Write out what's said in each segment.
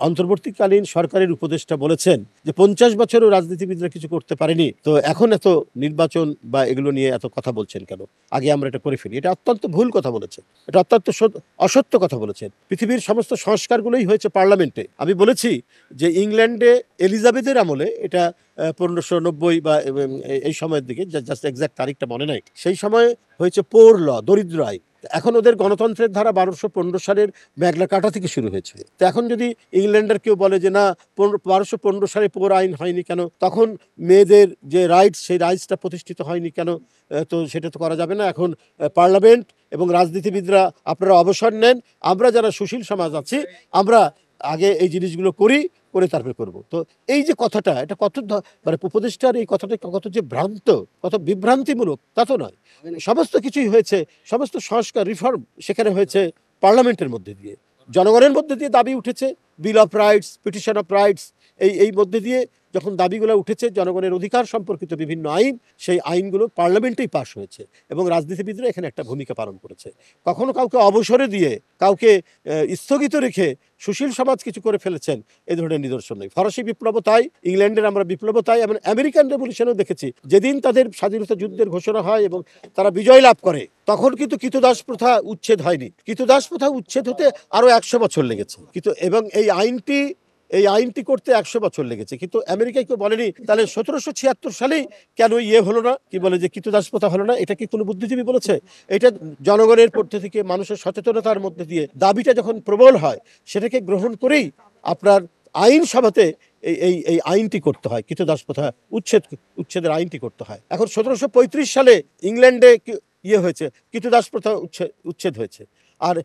অন্তর্বর্তীকালীন সরকারের উপদেষ্টা বলেছেন যে 50 বছরও রাজনীতিবিদরা কিছু করতে পারেনি, তো এখন এত নির্বাচন বা এগুলো নিয়ে এত কথা বলছেন কেন, আগে আমরা এটা করে ফেলি। এটা অত্যন্ত ভুল কথা বলেছেন, এটা অত্যন্ত অসত্য কথা বলেছেন। পৃথিবীর সমস্ত সংস্কারগুলোই হয়েছে পার্লামেন্টে। আমি বলেছি যে ইংল্যান্ডে এলিজাবেথের আমলে, এটা 1590 বা এই সময়ের দিকে, জাস্ট এক্সাক্ট তারিখটা মনে নাই, সেই সময় হয়েছে পোর ল, দরিদ্র আইন। এখন ওদের গণতন্ত্রের ধারা 1215 সালের ম্যাগনা কার্টা থেকে শুরু হয়েছে। তো এখন যদি ইংল্যান্ডের কেউ বলে যে না 1215 সালে পোর আইন হয়নি কেন, তখন মেয়েদের যে রাইটস, সেই রাইটসটা প্রতিষ্ঠিত হয়নি কেন, তো সেটা তো করা যাবে না। এখন পার্লামেন্ট এবং রাজনীতিবিদরা আপনারা অবসর নেন, আমরা যারা সুশীল সমাজ আছি আমরা আগে এই জিনিসগুলো করে তারপরে করব। তো এই যে কথাটা, এটা কত মানে উপদেষ্টার এই কথাটা কত যে ভ্রান্ত, কত বিভ্রান্তিমূলক তা তো নয়। সমস্ত কিছুই হয়েছে, সমস্ত সংস্কার রিফর্ম সেখানে হয়েছে পার্লামেন্টের মধ্যে দিয়ে, জনগণের মধ্যে দিয়ে দাবি উঠেছে, বিল of rights, petition of rights, এই মধ্যে দিয়ে যখন দাবিগুলো উঠেছে, জনগণের অধিকার সম্পর্কিত বিভিন্ন আইন, সেই আইনগুলো পার্লামেন্টেই পাশ হয়েছে এবং রাজনীতিবিদরা এখানে একটা ভূমিকা পালন করেছে। কখনো কাউকে অবসরে দিয়ে, কাউকে স্থগিত রেখে সুশীল সমাজ কিছু করে ফেলেছেন, এই ধরনের নিদর্শন নেই। ফরাসি বিপ্লব তাই, ইংল্যান্ডের আমরা বিপ্লব তাই, এবং আমেরিকান রেভলিউশনও দেখেছি। যেদিন তাদের স্বাধীনতা যুদ্ধের ঘোষণা হয় এবং তারা বিজয় লাভ করে, তখন কিন্তু কৃতদাস প্রথা উচ্ছেদ হয়নি। কৃতদাস প্রথা উচ্ছেদ হতে আরো 100 বছর লেগেছে কিন্তু, এবং এই আইনটি করতে 100 বছর লেগেছে। কিন্তু আমেরিকায় কেউ বলেনি তাহলে 1776 সালেই কেন হলো না, কি বলে যে কৃতদাস প্রথা হলো না, এটা কি কোনো বুদ্ধিজীবী বলেছে? এটা জনগণের পক্ষ থেকে মানুষের সচেতনতার মধ্যে দিয়ে দাবিটা যখন প্রবল হয়, সেটাকে গ্রহণ করেই আপনার আইনসভাতে এই আইনটি করতে হয়, কৃতদাস প্রথা উচ্ছেদের আইনটি করতে হয়। এখন 1735 সালে ইংল্যান্ডে হয়েছে, কৃতদাস প্রথা উচ্ছেদ হয়েছে, আর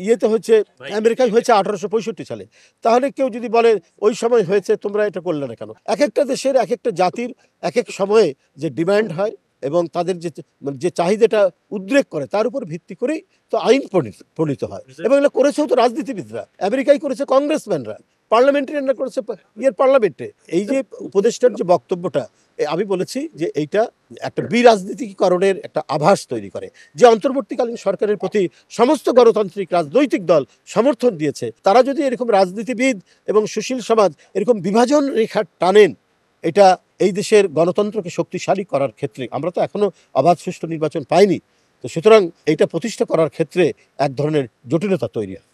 ইয়েতে হচ্ছে আমেরিকায় হয়েছে 1865 সালে। তাহলে কেউ যদি বলে ওই সময় হয়েছে, তোমরা এটা করলে না কেন? এক একটা দেশের, এক একটা জাতির এক এক সময়ে যে ডিমান্ড হয় এবং তাদের যে চাহিদাটা উদ্রেক করে, তার উপর ভিত্তি করেই তো আইন প্রণীত হয়। এবং এগুলো করেছেও তো রাজনীতিবিদরা, আমেরিকায় করেছে কংগ্রেসম্যানরা, পার্লামেন্টারিয়ানরা করেছে পার্লামেন্টে। এই যে উপদেষ্টার যে বক্তব্যটা, আমি বলেছি যে এইটা একটা বিরাজনীতিকরণের একটা আভাস তৈরি করে। যে অন্তর্বর্তীকালীন সরকারের প্রতি সমস্ত গণতান্ত্রিক রাজনৈতিক দল সমর্থন দিয়েছে, তারা যদি এরকম রাজনীতিবিদ এবং সুশীল সমাজ এরকম বিভাজন রেখা টানেন, এটা এই দেশের গণতন্ত্রকে শক্তিশালী করার ক্ষেত্রে, আমরা তো এখনো অবাধ সুষ্ঠু নির্বাচন পাইনি, তো সুতরাং এইটা প্রতিষ্ঠা করার ক্ষেত্রে এক ধরনের জটিলতা তৈরি হয়।